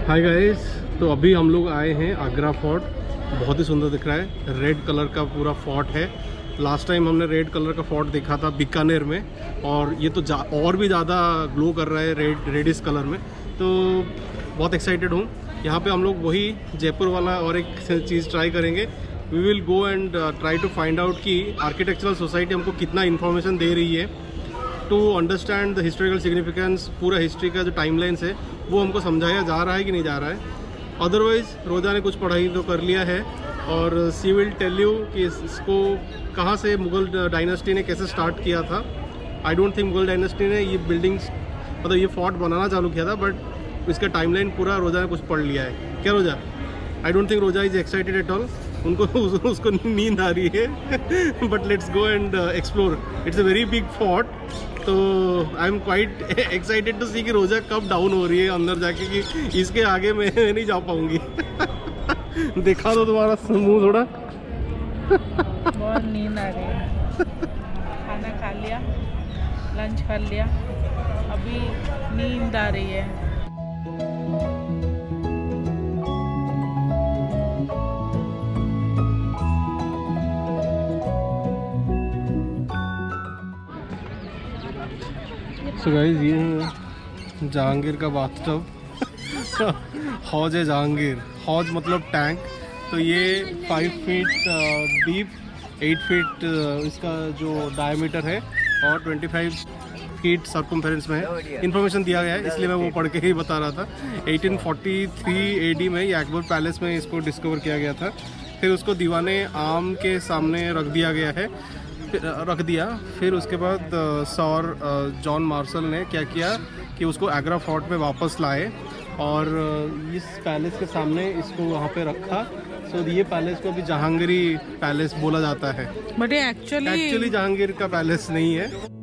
Hi guys, तो अभी हम लोग आए हैं आगरा फोर्ट। बहुत ही सुंदर दिख रहा है, रेड कलर का पूरा फोर्ट है। लास्ट टाइम हमने रेड कलर का फोर्ट देखा था बीकानेर में, और ये तो और भी ज़्यादा ग्लो कर रहा है रेडिश कलर में। तो बहुत एक्साइटेड हूँ। यहाँ पे हम लोग वही जयपुर वाला और एक चीज़ ट्राई करेंगे। We will go and try to find out कि आर्किटेक्चरल सोसाइटी हमको कितना इन्फॉर्मेशन दे रही है to understand the historical significance. पूरा हिस्ट्री का जो टाइमलाइंस है वो हमको समझाया जा रहा है कि नहीं जा रहा है। अदरवाइज़ रोजा ने कुछ पढ़ाई तो कर लिया है, और सी विल टेल यू कि इसको कहाँ से मुग़ल डायनेस्टी ने कैसे स्टार्ट किया था। आई डोंट थिंक मुग़ल डायनेस्टी ने ये बिल्डिंग्स मतलब ये फोर्ट बनाना चालू किया था, बट इसका टाइमलाइन पूरा रोजा ने कुछ पढ़ लिया है। क्या Roza? I don't think Roza is excited at all. उनको उसको नींद आ रही है। But let's go and explore. It's a very big fort, तो I am quite excited to see कि रोजा कब डाउन हो रही है अंदर जाके, कि इसके आगे मैं नहीं जा पाऊंगी। दिखा दो तुम्हारा मुंह थोड़ा। बहुत नींद आ रही है। खाना खा लिया, लंच कर लिया, अभी नींद आ रही है। सो गाइस, ये है जहांगीर का बाथटब। हौज है जहांगीर। हौज मतलब टैंक। तो ये 5 फीट डीप, 8 फीट इसका जो डायमीटर है, और 25 फीट सर्कमफेरेंस में है। इन्फॉर्मेशन दिया गया है, इसलिए मैं वो पढ़ के ही बता रहा था। 1843 AD में ये अकबर पैलेस में इसको डिस्कवर किया गया था। फिर उसको दीवाने आम के सामने रख दिया। फिर उसके बाद सर जॉन मार्शल ने क्या किया कि उसको आगरा फोर्ट में वापस लाए, और इस पैलेस के सामने इसको वहाँ पे रखा। सो ये पैलेस को अभी जहांगीरी पैलेस बोला जाता है, बट ये एक्चुअली जहांगीर का पैलेस नहीं है।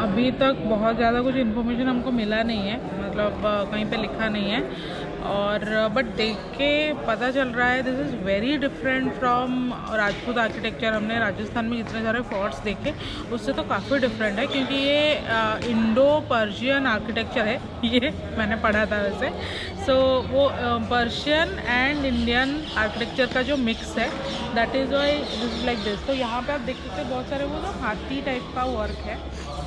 अभी तक बहुत ज़्यादा कुछ इन्फॉर्मेशन हमको मिला नहीं है, मतलब कहीं पे लिखा नहीं है, और बट देख के पता चल रहा है this is very different from Rajput architecture. हमने राजस्थान में जितने सारे फोर्ट्स देखे उससे तो काफ़ी डिफरेंट है, क्योंकि ये इंडो पर्शियन आर्किटेक्चर है। ये मैंने पढ़ा था वैसे। सो वो पर्शियन एंड इंडियन आर्किटेक्चर का जो मिक्स है, that is why this is like this. तो यहाँ पे आप देख सकते हैं बहुत सारे वो ना हाथी टाइप का वर्क है,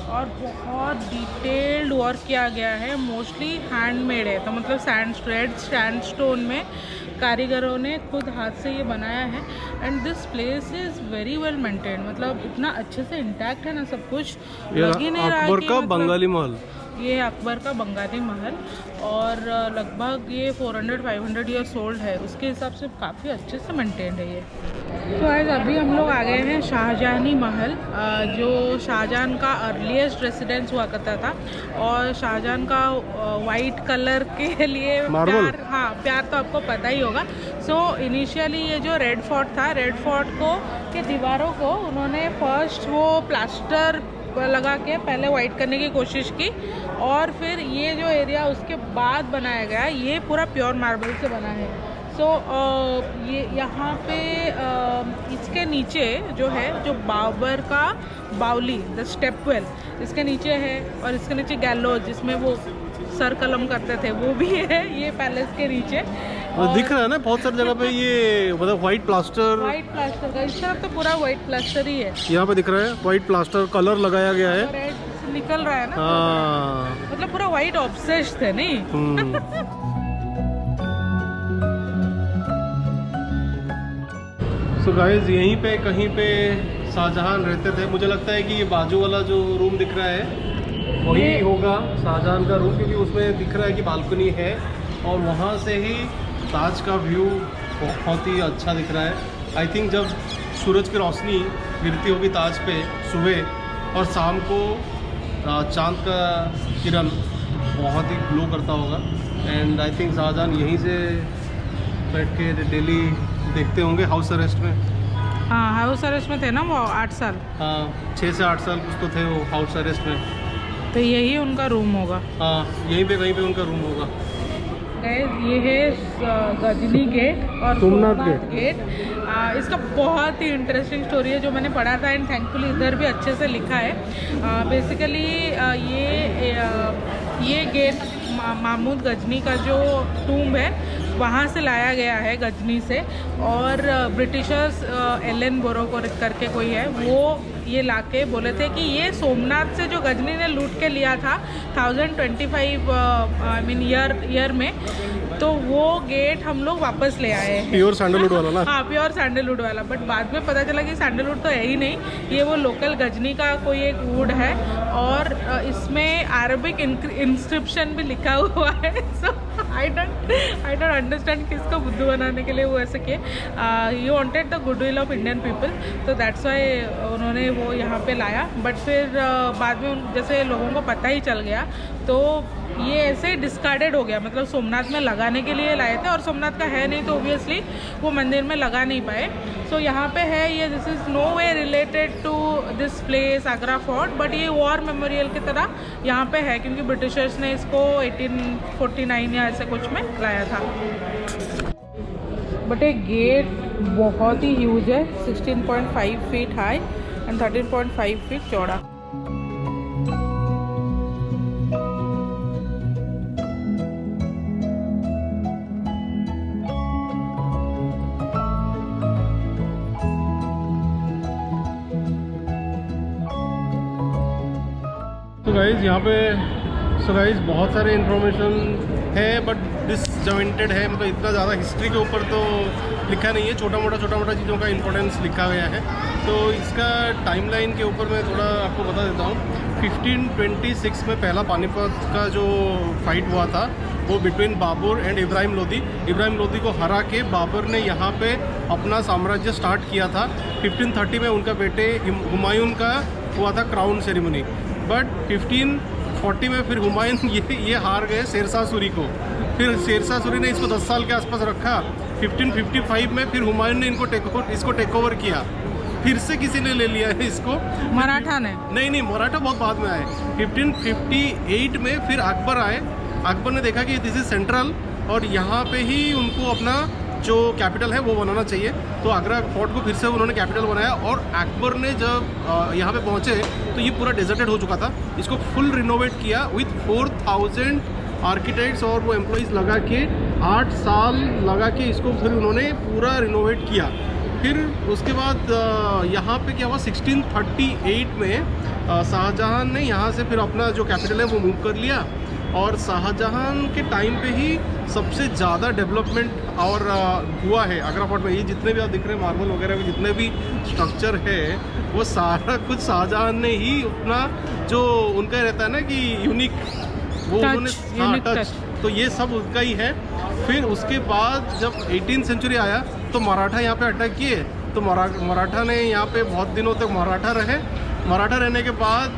और बहुत डिटेल्ड वर्क किया गया है। मोस्टली हैंडमेड है, तो मतलब सैंडस्टोन में कारीगरों ने खुद हाथ से ये बनाया है। And this place is very well maintained, मतलब इतना अच्छे से इंटैक्ट है ना सब कुछ। लग ही नहीं रहा अकबर कि का मतलब बंगाली महल। ये अकबर का बंगाली महल, और लगभग ये 400-500 ईयर्स ओल्ड है। उसके हिसाब से काफ़ी अच्छे से मेंटेन्ड है ये। तो आज अभी हम लोग आ गए हैं शाहजहानी महल, जो शाहजहां का अर्लीस्ट रेसिडेंस हुआ करता था। और शाहजहां का वाइट कलर के लिए प्यार तो आपको पता ही होगा। सो इनिशियली ये जो रेड फोर्ट था, रेड फोर्ट के दीवारों को उन्होंने फर्स्ट वो प्लास्टर लगा के पहले वाइट करने की कोशिश की, और फिर ये जो एरिया उसके बाद बनाया गया, ये पूरा प्योर मार्बल से बना है। सो ये यहाँ पे इसके नीचे जो है, जो बाबर का बावली, द स्टेपवेल इसके नीचे है, और इसके नीचे गैलोज जिसमें वो सर कलम करते थे वो भी है ये पैलेस के नीचे। दिख रहा है ना बहुत सारी जगह पे ये मतलब वाइट प्लास्टर का, इस तरफ तो पूरा वाइट प्लास्टर ही है। यहाँ पे दिख रहा है वाइट प्लास्टर कलर लगाया गया है, रेड निकल रहा है ना। हाँ। मतलब पूरा वाइट ऑब्सेस्ड थे नहीं। सो गाइस, यहीं पे कहीं पे शाहजहां रहते थे। मुझे लगता है कि ये बाजू वाला जो रूम दिख रहा है वही होगा शाहजहां का रूम, क्योंकि उसमें दिख रहा है कि बालकनी है, और वहाँ से ही ताज का व्यू बहुत ही अच्छा दिख रहा है। आई थिंक जब सूरज की रोशनी गिरती होगी ताज पे सुबह, और शाम को चांद का किरण बहुत ही ग्लो करता होगा। एंड आई थिंक शाहजहां यहीं से बैठ के डेली देखते होंगे हाउस अरेस्ट में। हाँ, हाउस अरेस्ट में थे ना वो 8 साल। हाँ, 6 से 8 साल कुछ तो थे वो हाउस अरेस्ट में। तो यही उनका रूम होगा। हाँ, यहीं पे कहीं पे उनका रूम होगा। ये है गजनी गेट और सोमनाथ गेट। इसका बहुत ही इंटरेस्टिंग स्टोरी है जो मैंने पढ़ा था, एंड थैंकफुली इधर भी अच्छे से लिखा है। बेसिकली ये गेट महमूद गजनी का जो टूम्ब है वहाँ से लाया गया है, गजनी से। और ब्रिटिशर्स एलन बोरो करके कोई है, वो ये लाके बोले थे कि ये सोमनाथ से जो गजनी ने लूट के लिया था 1025 ईयर में, तो वो गेट हम लोग वापस ले आए हैं। प्योर सैंडलवुड वाला ना? हाँ, प्योर सैंडलवुड वाला। बट बाद में पता चला कि सैंडलवुड तो है ही नहीं, ये वो लोकल गजनी का कोई एक वुड है, और इसमें अरबिक इंस्क्रिप्शन भी लिखा हुआ है। सो आई डोंट अंडरस्टैंड किसको बुद्धू बनाने के लिए वो ऐसे किए। You wanted the goodwill of Indian people, तो दैट्स वाई उन्होंने वो यहाँ पे लाया। बट फिर बाद में जैसे लोगों को पता ही चल गया, तो ये ऐसे डिस्कार्डेड हो गया। मतलब सोमनाथ में लगाने के लिए लाए थे, और सोमनाथ का है नहीं, तो ऑब्वियसली वो मंदिर में लगा नहीं पाए। सो यहाँ पे है ये, this is no way related to this place Agra fort, but ये वॉर मेमोरियल की तरह यहाँ पे है, क्योंकि ब्रिटिशर्स ने इसको 1849 या ऐसे कुछ में लाया था। बट ये गेट बहुत ही ह्यूज है, 16.5 फीट हाई एंड 13.5 फीट चौड़ा। तो गाइज यहाँ पे बहुत सारे इन्फॉर्मेशन है, बट डिसजॉइंटेड है। मतलब इतना ज़्यादा हिस्ट्री के ऊपर तो लिखा नहीं है, छोटा मोटा चीज़ों का इम्पोर्टेंस लिखा गया है। तो इसका टाइमलाइन के ऊपर मैं थोड़ा आपको बता देता हूँ। 1526 में पहला पानीपत का जो फाइट हुआ था वो बिटवीन बाबर एंड इब्राहिम लोदी। इब्राहिम लोदी को हरा के बाबर ने यहाँ पे अपना साम्राज्य स्टार्ट किया था। 1530 में उनका बेटे हुमायूं का हुआ था क्राउन सेरेमनी, बट 1540 में फिर हुमायूं ये हार गए शेरशाह सूरी को। फिर शेरशाह सूरी ने इसको 10 साल के आसपास रखा। 1555 में फिर हुमायूं ने इसको टेक ओवर किया। फिर से किसी ने ले लिया है इसको, मराठा ने। नहीं, मराठा बहुत बाद में आए। 1558 में फिर अकबर आए। अकबर ने देखा कि दिस इज सेंट्रल, और यहाँ पे ही उनको अपना जो कैपिटल है वो बनाना चाहिए। तो आगरा फोर्ट को फिर से उन्होंने कैपिटल बनाया, और अकबर ने जब यहाँ पे पहुँचे तो ये पूरा डेजर्टेड हो चुका था। इसको फुल रिनोवेट किया विथ 4000 आर्किटेक्ट्स, और वो एम्प्लॉइज़ लगा के 8 साल लगा के इसको फिर उन्होंने पूरा रिनोवेट किया। फिर उसके बाद यहाँ पे क्या हुआ, 1638 में शाहजहाँ ने यहाँ से फिर अपना जो कैपिटल है वो मूव कर लिया। और शाहजहाँ के टाइम पे ही सबसे ज़्यादा डेवलपमेंट और हुआ है आगरा फोर्ट में। ये जितने भी आप दिख रहे हैं मार्बल वगैरह के जितने भी स्ट्रक्चर है, वो सारा कुछ शाहजहाँ ने ही अपना जो उनका रहता है ना कि यूनिक, वो उन्होंने टच, तो ये सब उसका ही है। फिर उसके बाद जब 18th सेंचुरी आया तो मराठा यहाँ पे अटैक किए। तो मराठा ने यहाँ पे बहुत दिनों तक मराठा रहे। मराठा रहने के बाद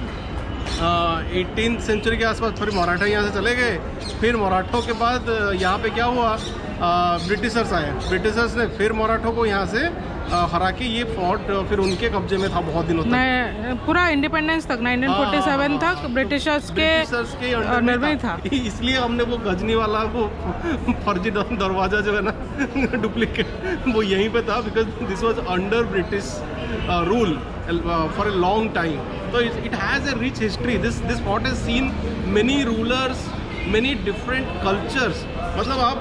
18th सेंचुरी के आसपास फिर मराठा यहाँ से चले गए। फिर मराठों के बाद यहाँ पे क्या हुआ, ब्रिटिशर्स आए। ब्रिटिशर्स ने फिर मराठों को यहाँ से हरा के ये फोर्ट फिर उनके कब्जे में था बहुत दिनों तक, पूरा इंडिपेंडेंस तक 1947 तक ब्रिटिशर्स के अंडर में था। इसलिए हमने वो गजनी वाला वो फर्जी दरवाजा जो है ना डुप्लीकेट, वो यहीं पे था, because this was under British rule for a long time. So it has a rich history. This fort has seen many rulers, many different cultures. मतलब आप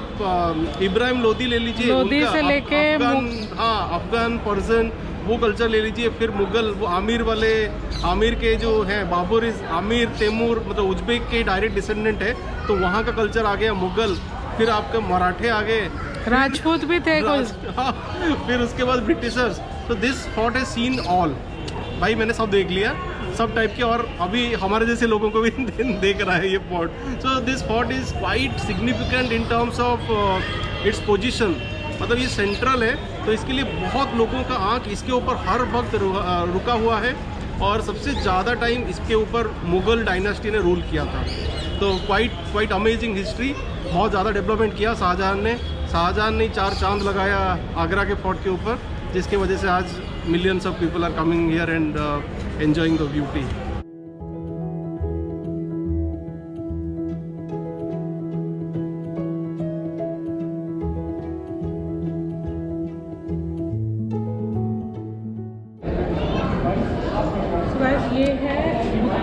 इब्राहिम लोदी ले लीजिए, लोदी से लेके अफगान पर्सन वो कल्चर ले लीजिए। फिर मुगल वो आमिर के जो हैं, बाबर इज आमिर तैमूर, मतलब उज्बेक के डायरेक्ट डिसेंडेंट है, तो वहाँ का कल्चर आ गया मुगल। फिर आपके मराठे आ गए, राजपूत भी थे फिर उसके बाद ब्रिटिशर्स। तो this fort has seen all. भाई मैंने सब देख लिया, सब टाइप के, और अभी हमारे जैसे लोगों को भी देख रहा है ये fort. So this fort is quite significant in terms of its position. मतलब ये सेंट्रल है, तो इसके लिए बहुत लोगों का आंख इसके ऊपर हर वक्त रुका हुआ है। और सबसे ज़्यादा टाइम इसके ऊपर मुग़ल डायनास्टी ने रूल किया था। तो क्वाइट अमेजिंग हिस्ट्री। बहुत ज़्यादा डेवलपमेंट किया शाहजहाँ ने 4 चांद लगाया आगरा के फोर्ट के ऊपर, जिसकी वजह से आज millions of people are coming here and enjoying the beauty.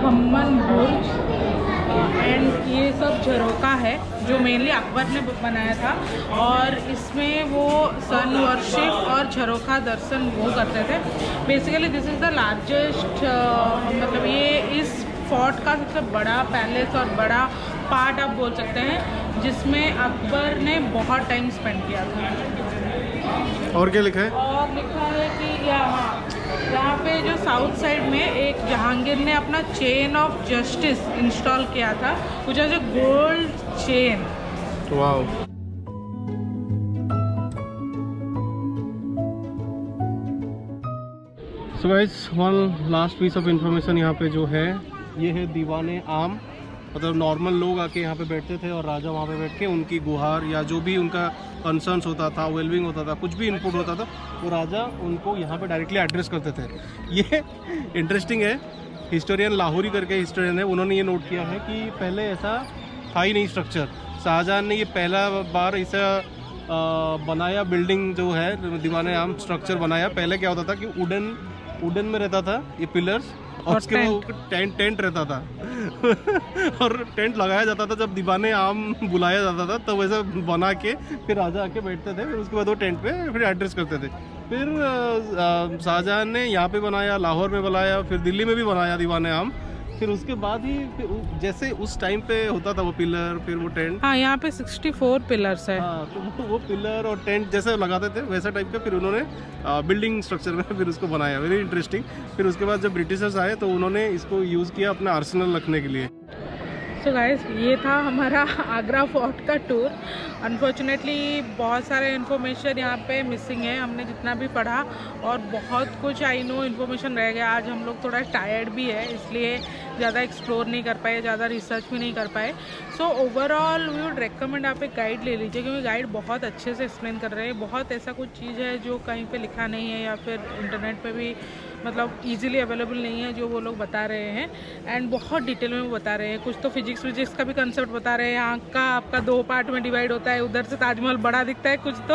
Khamman Burj and ये सब झरोका है जो मेनली अकबर ने बनाया था, और इसमें वो सन वर्शिप और झरोका दर्शन वो करते थे। Basically this is the largest, मतलब ये इस फोर्ट का सबसे बड़ा पैलेस और बड़ा पार्ट आप बोल सकते हैं, जिसमें अकबर ने बहुत टाइम स्पेंड किया था। और क्या लिखा है? और लिखा है कि यहाँ पे जो साउथ साइड में एक जहांगीर ने अपना चेन ऑफ जस्टिस इंस्टॉल किया था, which was a gold chain. Wow. So guys, one last piece of information यहाँ पे जो है, ये है दीवाने आम। मतलब नॉर्मल लोग आके यहाँ पे बैठते थे और राजा वहाँ पे बैठ के उनकी गुहार या जो भी उनका कंसर्न्स होता था, वेलबिंग होता था, कुछ भी इनपुट होता था, वो राजा उनको यहाँ पे डायरेक्टली एड्रेस करते थे। ये इंटरेस्टिंग है। हिस्टोरियन लाहौरी करके हिस्टोरियन है, उन्होंने ये नोट किया है कि पहले ऐसा था ही नहीं स्ट्रक्चर। शाहजहां ने ये पहला बार ऐसा बनाया, बिल्डिंग जो है दीवाने आम स्ट्रक्चर बनाया। पहले क्या होता था कि वुडन में रहता था ये पिलर्स, और उसके बाद टेंट रहता था और टेंट लगाया जाता था जब दीवाने आम बुलाया जाता था, तब वैसे बना के फिर राजा आके बैठते थे, फिर उसके बाद वो टेंट पे फिर एड्रेस करते थे। फिर शाहजहां ने यहाँ पे बनाया, लाहौर में बनाया, फिर दिल्ली में भी बनाया दीवाने आम। फिर उसके बाद ही जैसे उस टाइम पे होता था वो पिलर, फिर वो टेंट। हाँ, यहाँ पे 64 पिलर्स है। हाँ, तो वो पिलर और टेंट जैसे लगाते थे वैसा टाइप का फिर उन्होंने बिल्डिंग स्ट्रक्चर में फिर उसको बनाया। Very interesting. फिर उसके बाद जब ब्रिटिशर्स आए तो उन्होंने इसको यूज़ किया अपना आर्सेनल रखने के लिए। सो गाइस, ये था हमारा आगरा फोर्ट का टूर। अनफॉर्चुनेटली बहुत सारे इन्फॉर्मेशन यहाँ पे मिसिंग है, हमने जितना भी पढ़ा, और बहुत कुछ आई नो इन्फॉर्मेशन रह गया। आज हम लोग थोड़ा टायर्ड भी है, इसलिए ज़्यादा एक्सप्लोर नहीं कर पाए, ज़्यादा रिसर्च भी नहीं कर पाए। So overall we would recommend आप एक गाइड ले लीजिए, क्योंकि गाइड बहुत अच्छे से एक्सप्लेन कर रहे हैं। बहुत ऐसा कुछ चीज़ है जो कहीं पे लिखा नहीं है या फिर इंटरनेट पे भी मतलब इजीली अवेलेबल नहीं है जो वो लोग बता रहे हैं, एंड बहुत डिटेल में वो बता रहे हैं। कुछ तो फिजिक्स का भी कंसेप्ट बता रहे हैं। आँख का आपका 2 पार्ट में डिवाइड होता है, उधर से ताजमहल बड़ा दिखता है कुछ तो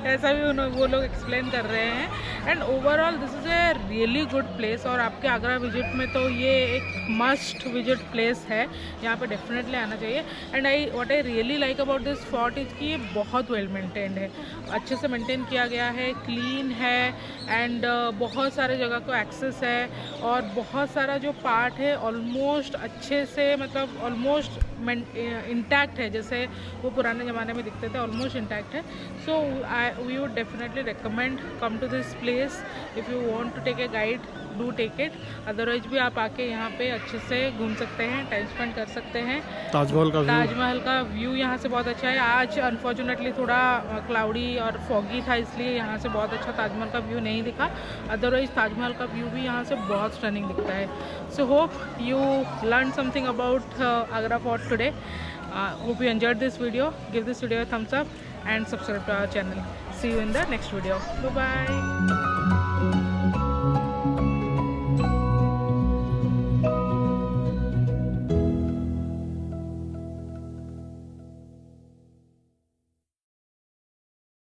ऐसा भी वो लोग एक्सप्लेन कर रहे हैं। And overall this is a really good place, और आपके आगरा विजिट में तो ये एक मस्ट विजिट प्लेस है, यहाँ पे डेफिनेटली आना चाहिए। And what I really like about this fort is कि ये बहुत वेल मेंटेन्ड है, अच्छे से मेंटेन किया गया है, क्लीन है, एंड बहुत सारे जगह को एक्सेस है, और बहुत सारा जो पार्ट है ऑलमोस्ट अच्छे से, मतलब ऑलमोस्ट इंटैक्ट है, जैसे वो पुराने ज़माने में दिखते थे, ऑलमोस्ट इंटैक्ट है। So we would definitely recommend come to this place. If you want to take a guide, do take it. Otherwise भी आप आके यहाँ पे अच्छे से घूम सकते हैं, टाइम स्पेंड कर सकते हैं। ताजमहल का व्यू यहाँ से बहुत अच्छा है। आज अनफॉर्चुनेटली थोड़ा क्लाउडी और फॉगी था, इसलिए यहाँ से बहुत अच्छा ताजमहल का व्यू नहीं दिखा। अदरवाइज ताजमहल का व्यू भी यहाँ से बहुत स्टनिंग दिखता है। So hope you learn something about Agra fort today. Hope you enjoyed this video. Give this video a thumbs up and subscribe to our channel. See you in the next video. Bye bye.